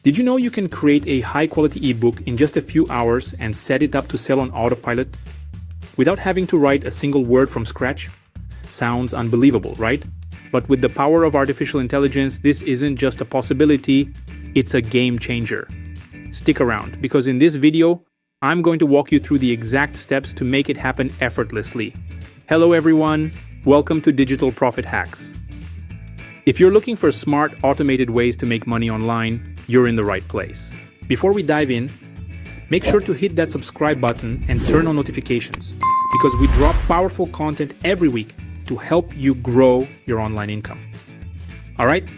Did you know you can create a high-quality ebook in just a few hours and set it up to sell on autopilot without having to write a single word from scratch? Sounds unbelievable, right? But with the power of artificial intelligence, this isn't just a possibility, it's a game changer. Stick around, because in this video, I'm going to walk you through the exact steps to make it happen effortlessly. Hello everyone, welcome to Digital Profit Hacks. If you're looking for smart, automated ways to make money online, you're in the right place. Before we dive in, make sure to hit that subscribe button and turn on notifications, because we drop powerful content every week to help you grow your online income. All right,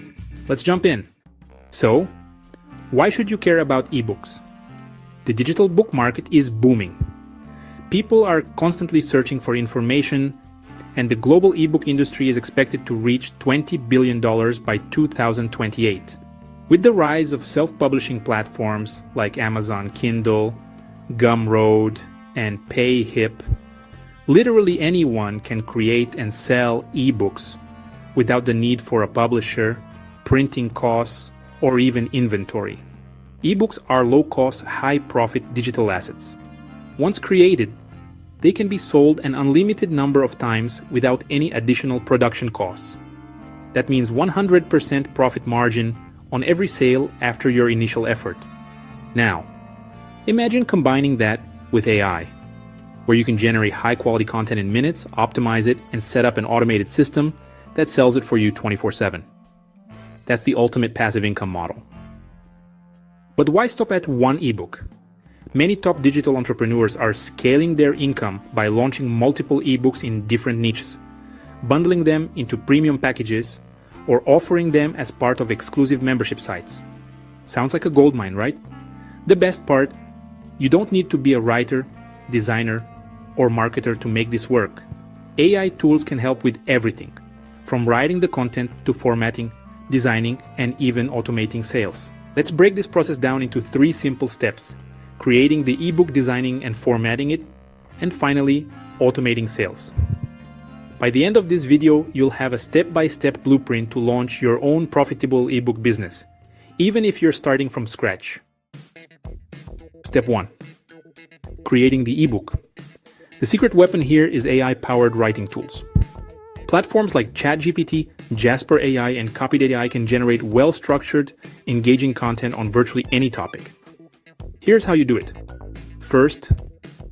let's jump in. So, why should you care about ebooks? The digital book market is booming. People are constantly searching for information, and the global ebook industry is expected to reach $20 billion by 2028. With the rise of self-publishing platforms like Amazon Kindle, Gumroad, and PayHip, literally anyone can create and sell ebooks without the need for a publisher, printing costs, or even inventory. Ebooks are low-cost, high-profit digital assets. Once created, they can be sold an unlimited number of times without any additional production costs. That means 100% profit margin on every sale after your initial effort. Now, imagine combining that with AI, where you can generate high-quality content in minutes, optimize it, and set up an automated system that sells it for you 24/7. That's the ultimate passive income model. But why stop at one ebook? Many top digital entrepreneurs are scaling their income by launching multiple ebooks in different niches, bundling them into premium packages, or offering them as part of exclusive membership sites. Sounds like a goldmine, right? The best part, you don't need to be a writer, designer, or marketer to make this work. AI tools can help with everything, from writing the content to formatting, designing, and even automating sales. Let's break this process down into 3 simple steps: creating the ebook, designing and formatting it, and finally, automating sales. By the end of this video, you'll have a step-by-step blueprint to launch your own profitable ebook business, even if you're starting from scratch. Step 1. Creating the ebook. The secret weapon here is AI-powered writing tools. Platforms like ChatGPT, Jasper AI, and Copy.ai can generate well-structured, engaging content on virtually any topic. Here's how you do it. First,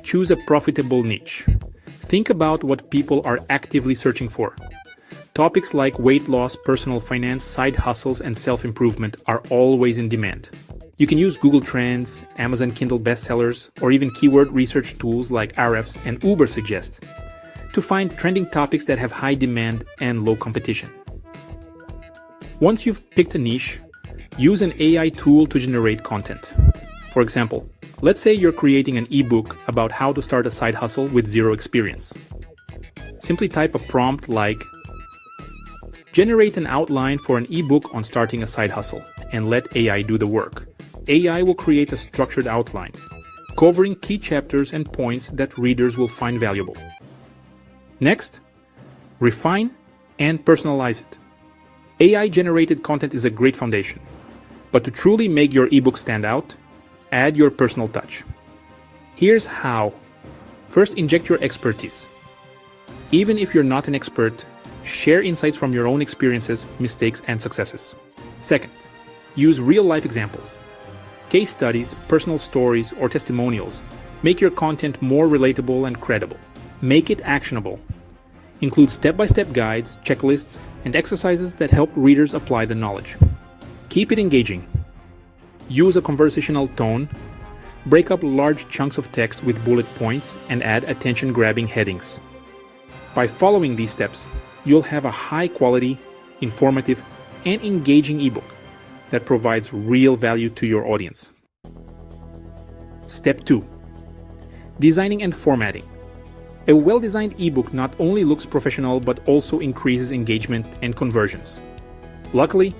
choose a profitable niche. Think about what people are actively searching for. Topics like weight loss, personal finance, side hustles, and self-improvement are always in demand. You can use Google Trends, Amazon Kindle bestsellers, or even keyword research tools like Ahrefs and Ubersuggest to find trending topics that have high demand and low competition. Once you've picked a niche, use an AI tool to generate content. For example, let's say you're creating an ebook about how to start a side hustle with zero experience. Simply type a prompt like, "Generate an outline for an ebook on starting a side hustle," and let AI do the work. AI will create a structured outline, covering key chapters and points that readers will find valuable. Next, refine and personalize it. AI-generated content is a great foundation, but to truly make your ebook stand out, add your personal touch. Here's how. First, inject your expertise. Even if you're not an expert, share insights from your own experiences, mistakes, and successes. Second, use real-life examples. Case studies, personal stories, or testimonials make your content more relatable and credible. Make it actionable. Include step-by-step guides, checklists, and exercises that help readers apply the knowledge. Keep it engaging. Use a conversational tone, break up large chunks of text with bullet points, and add attention-grabbing headings. By following these steps, you'll have a high-quality, informative, and engaging ebook that provides real value to your audience. Step 2. Designing and formatting. A well-designed ebook not only looks professional but also increases engagement and conversions. Luckily,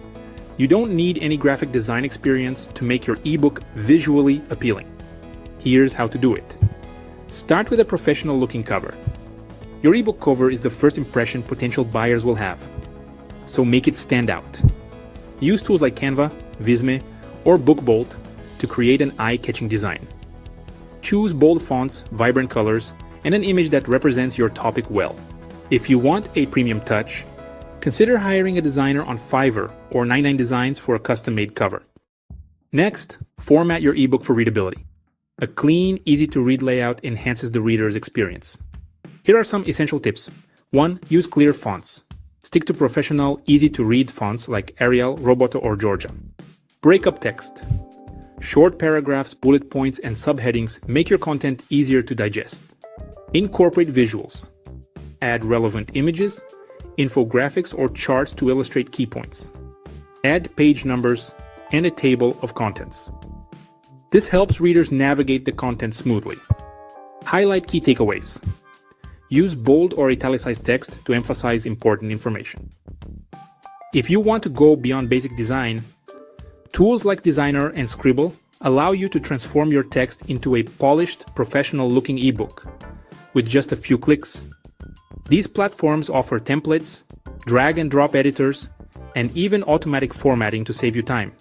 you don't need any graphic design experience to make your ebook visually appealing. Here's how to do it. Start with a professional-looking cover. Your ebook cover is the first impression potential buyers will have, so make it stand out. Use tools like Canva, Visme, or book bold to create an eye-catching design. Choose bold fonts, vibrant colors, and an image that represents your topic well. If you want a premium touch, consider hiring a designer on Fiverr or 99 Designs for a custom-made cover. Next, format your ebook for readability. A clean, easy-to-read layout enhances the reader's experience. Here are some essential tips. 1. Use clear fonts. Stick to professional, easy-to-read fonts like Arial, Roboto, or Georgia. Break up text. Short paragraphs, bullet points, and subheadings make your content easier to digest. Incorporate visuals. Add relevant images, infographics, or charts to illustrate key points. Add page numbers and a table of contents. This helps readers navigate the content smoothly. Highlight key takeaways. Use bold or italicized text to emphasize important information. If you want to go beyond basic design, tools like Designrr and Sqribble allow you to transform your text into a polished, professional-looking ebook with just a few clicks. These platforms offer templates, drag-and-drop editors, and even automatic formatting to save you time.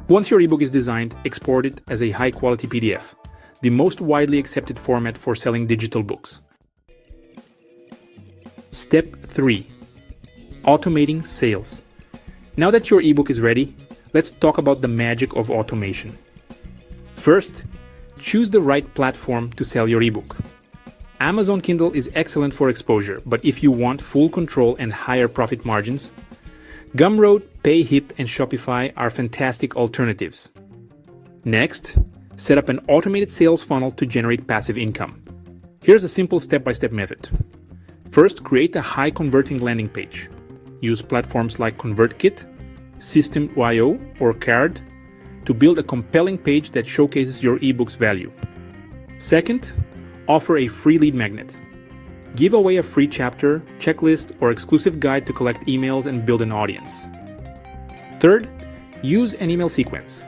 Once your ebook is designed, export it as a high-quality PDF, the most widely accepted format for selling digital books. Step 3. Automating sales. Now that your ebook is ready, let's talk about the magic of automation. First, choose the right platform to sell your ebook. Amazon Kindle is excellent for exposure, but if you want full control and higher profit margins, Gumroad, Payhip, and Shopify are fantastic alternatives. Next, set up an automated sales funnel to generate passive income. Here's a simple step-by-step method. First, create a high-converting landing page. Use platforms like ConvertKit, System.io, or Card to build a compelling page that showcases your ebook's value. Second, offer a free lead magnet. Give away a free chapter, checklist, or exclusive guide to collect emails and build an audience. Third, use an email sequence.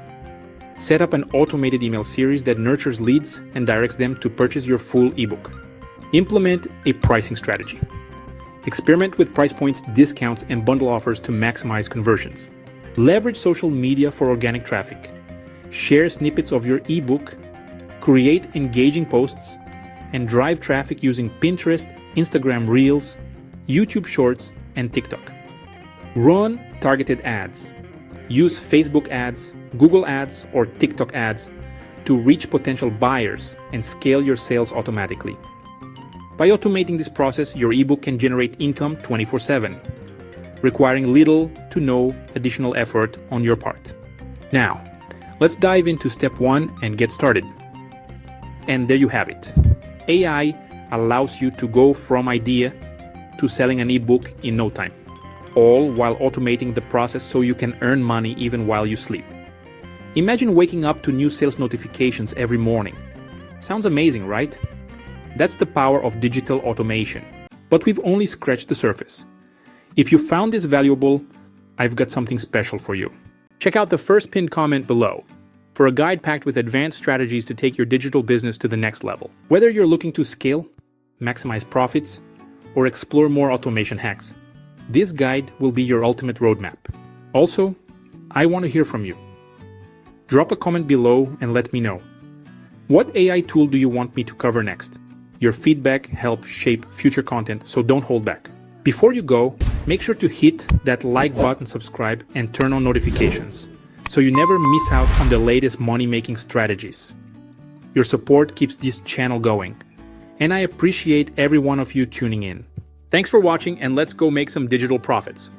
Set up an automated email series that nurtures leads and directs them to purchase your full ebook. Implement a pricing strategy. Experiment with price points, discounts, and bundle offers to maximize conversions. Leverage social media for organic traffic. Share snippets of your ebook, create engaging posts, and drive traffic using Pinterest, Instagram Reels, YouTube Shorts, and TikTok. Run targeted ads. Use Facebook ads, Google ads, or TikTok ads to reach potential buyers and scale your sales automatically. By automating this process, your ebook can generate income 24/7, requiring little to no additional effort on your part. Now, let's dive into step 1 and get started. And there you have it. AI allows you to go from idea to selling an ebook in no time, all while automating the process so you can earn money even while you sleep. Imagine waking up to new sales notifications every morning. Sounds amazing, right? That's the power of digital automation. But we've only scratched the surface. If you found this valuable, I've got something special for you. Check out the first pinned comment below for a guide packed with advanced strategies to take your digital business to the next level. Whether you're looking to scale, maximize profits, or explore more automation hacks, this guide will be your ultimate roadmap. Also, I want to hear from you. Drop a comment below and let me know. What AI tool do you want me to cover next? Your feedback helps shape future content, so don't hold back. Before you go, make sure to hit that like button, subscribe, and turn on notifications so you never miss out on the latest money-making strategies. Your support keeps this channel going, and I appreciate every one of you tuning in. Thanks for watching, and let's go make some digital profits.